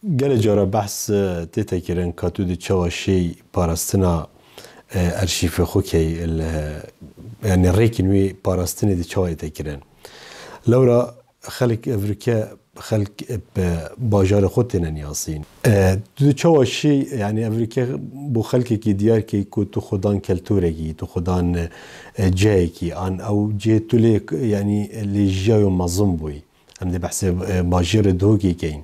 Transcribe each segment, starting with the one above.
گله جارا بحث تیتا کرن کاتو دی چواشی پاراستنا ارشیف خوکی يعني ريكن وي باراستني دي چوای تکرن لورا خلق افریقیا خلق باجار خودتن یاسین دو چواشی يعني افریقیا بو خلق کی دیار کی کو تو خدان کلتورگی تو خدان جای کی ان او جه تولی يعني اللي جاو مظلوم بوي هم دي بحث باجار دوگی کین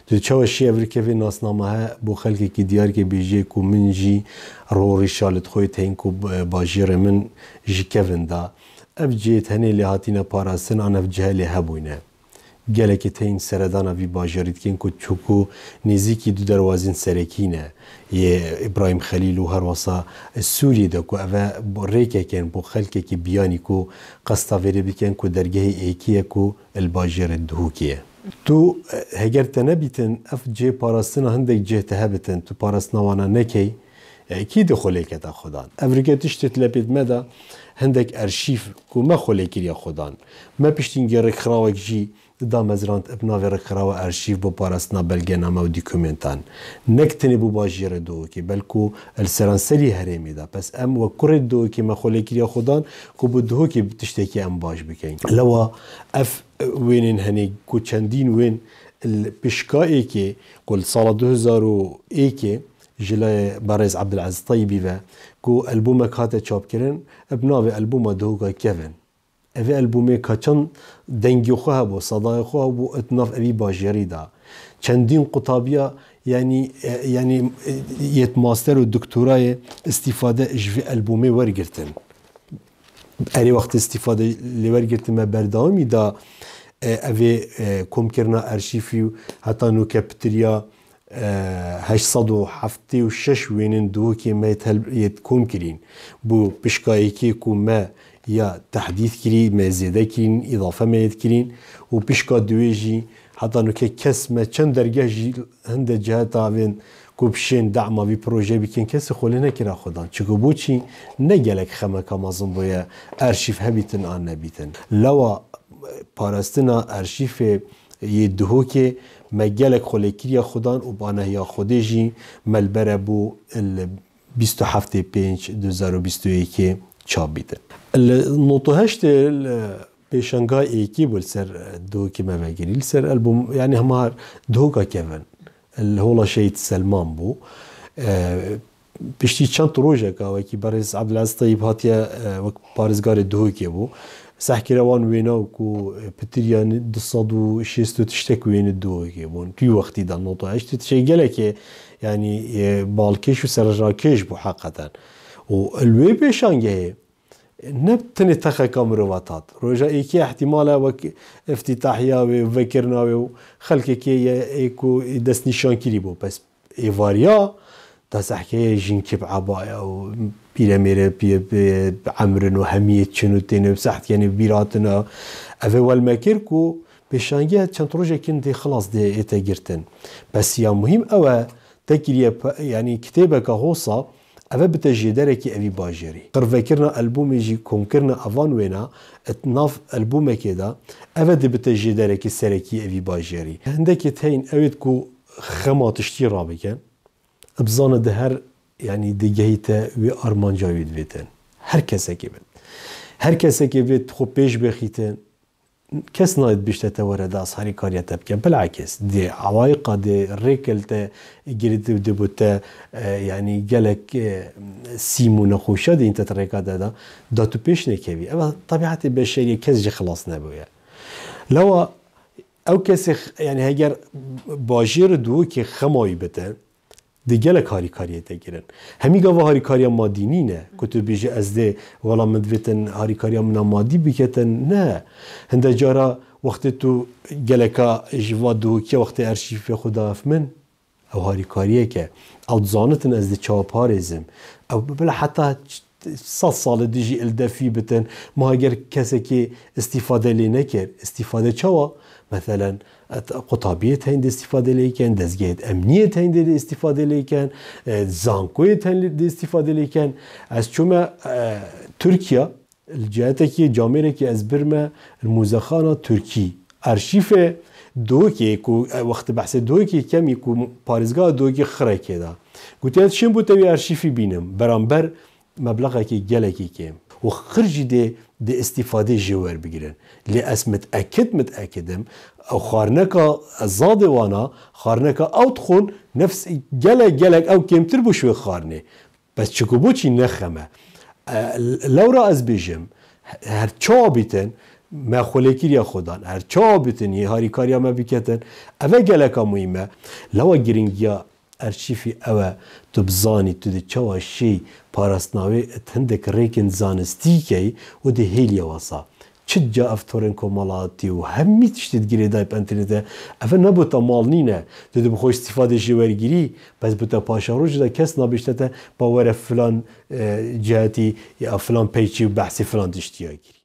تو چواشی افریقیا وی ناسنامه بو خلق کی دیار کی بیجه کو منجی رو رشالت خویت هین کو باجار من جکوندا افجیت هنی لهاتینا پاراستن آن افجه لهبوینه گله که تین سردانا وی باجاریت کن که چوکو نزیکی دو دروازین سرکینه یه ابراهیم خلیل و هر واسا سوری ده که اوه ریکه کن بو خلقه که بیانی که قصتا وری بکن که درگه ایکیه که الباجار دهوکیه تو هگر تنبیتن اف جه پاراستنا هندک جه تهبتن تو پاراستنا وانا نکی کی دخوله کتا خودان افریقیا تشتت لپید مدا هندک ارشیف کو ما خوله کریا خودان ما پشتین گرک خراوک جی دا مزرانت ابنا و رکراو ارشیف بو پاراستنا بلگنامه و دیکومنتان نکتنی بو باجیر دو که بلکو السرانسلی هرمی دا پس ام و کرد دو که ما خوله کریا خودان کو بو دو که تشتکی ام باش بکن لوا اف وینن هنی کو چندین وین البشکایی که کل سال 2001 جلای بارز عبدالعزیز طیبی و کو البومک هاته چاپ کرن ابنا و البوم دوگا کون اوه البومه کچان دنگی خواه بو صدای خواه بو اتناف اوی باجری دا چندین قطابیا yani yet master و دکتورای استفاده جوی البومه ورگرتن اری وقت استفاده لورگرتن ما بردامی دا اوه کم کرنا ارشیفی و حتی نوکپتریا 876 وینن دو که ما یت کم کرین بو پشکایی که ما یا تحديث كري ما زيادة كرين إضافة ما يذكرين وبشكا دويجي حتى نو كس ما چند درجة جي هند جهات عين كوبشين دعم في بروجي بكين كس خلينا كرا خدان چكو بوشي نجلك خما كمازن بويا أرشيف هبيتن آن نبيتن لوا باراستنا أرشيف يدهو كي ما جلك خلي كريا خدان وبانا هي خديجي ملبرة بو ال 27 5 2021 چاپ بیده. النوتو هشت پیشنگاه ایکی بول سر دو که مواگیری سر البوم يعني همار دوگا کون الهولا شيء سلمان بو بشتي چند روزه که وکی بارز عبدالعزیز طیب هاتیا وک بارزگار دوگی بو سحکی روان وینا کو پتریان 206 تشتک وین دوگی بون توی وقتی دا نوتو هشت تشی گله که يعني بالکش و سرراکش بو حقیقتا والوي بيشانجي نبتني تخا كامرواتات روجا ايكي احتمالا وك افتتاحيا وفكرنا وخلق كي ايكو دس نشان كريبو بس ايفاريا داس حكايه جينكي بعبايا و بيرامير بعمرن وهميه شنو تاني بصحت يعني بيراتنا اول ما كيركو بيشانجي كانت روجا كنت خلاص دي ايتا بس يا مهم او تكريا يعني كتابك هوصا اوه بتجدره که اوی باجری قرفه کرنا البومی جی کم کرنا اوان وینا اتناف البومه که دا اوه ده بتجدره که سرکی اوی باجری هنده که تین اوید که خماتشتی را بکن ابزانه ده هر يعني ده جهیتا وی آرمانجاوید ویتن هر کسا که بید هر کسا که بید خوب پیش بخیتن کس ناید بیشتر تورد از هری کاریت بکن بالعکس دی عوایق دی ریکلت گرید دی بوده یعنی گلک سیمون خوشه دی انت تریکا دادا داتو پیش نکوی اما طبیعت بشری کس جی خلاص نبوده لو او کسی یعنی اگر باجیر دو که خمایی بتن دیگه کاری کاریت گیرن همی گاوا هاری کاریا مادینی نه کتو بیجه از ده ولا مدویتن هاری کاریا منا مادی بکتن نه هنده جارا وقت تو گلکا جوا دو که وقت ارشیف خدا من او هاری کاریه که او زانتن از ده چاپارزم او بلا حتی 100 سال دیجی الدفی بتن ما اگر کسی که استفاده لی نکر استفاده چوا مثلا قطابیت هند استفاده لیکن دزگیت امنیت هند استفاده لیکن زانکویت هند استفاده لیکن از چوما ترکیه الجهات که جامعه که از برما الموزخانه ترکی ارشیف دوکی کو وقت بحث دوکی کمی کو پارێزگا دوکی خڕێکێ دا گوتیان چیم بۆ تەوی ئەرشیفی بینم بەرامبەر مەبلەغێکی گەلێکی کێم و خرجی دێ استیفادێ ژێ وەربگرن لێ ئەس متئەکدم ئەو خارنەکە زادێ وانە خارنەکە ئەو دخۆن نەفس gelek ئەو کێمتر بۆ شوێ خارنێ بەس چکو بۆچی نەخەمە لەورا ئەس بێژم هەر چا بیتن ما خولێکیریا خۆدان هەر چا بتن هاریکاریا me biketin ev geleka muhîme lewa giringiya erşîfî ew e tu bizanî tu dê çawa şêy parastnavê hindek rêkên zanistîkeyî û dê hêliye wasa çi ca ev torên komalatî û hemî tiştê girê dayê internetê ev nebû te malnîne tu dê bi xwe îstîfadê jî wergirî bez bi te paşaroj de kes nabêjte te ba were filan cihetî ya filan peyçî û behsî filan tiştiya girî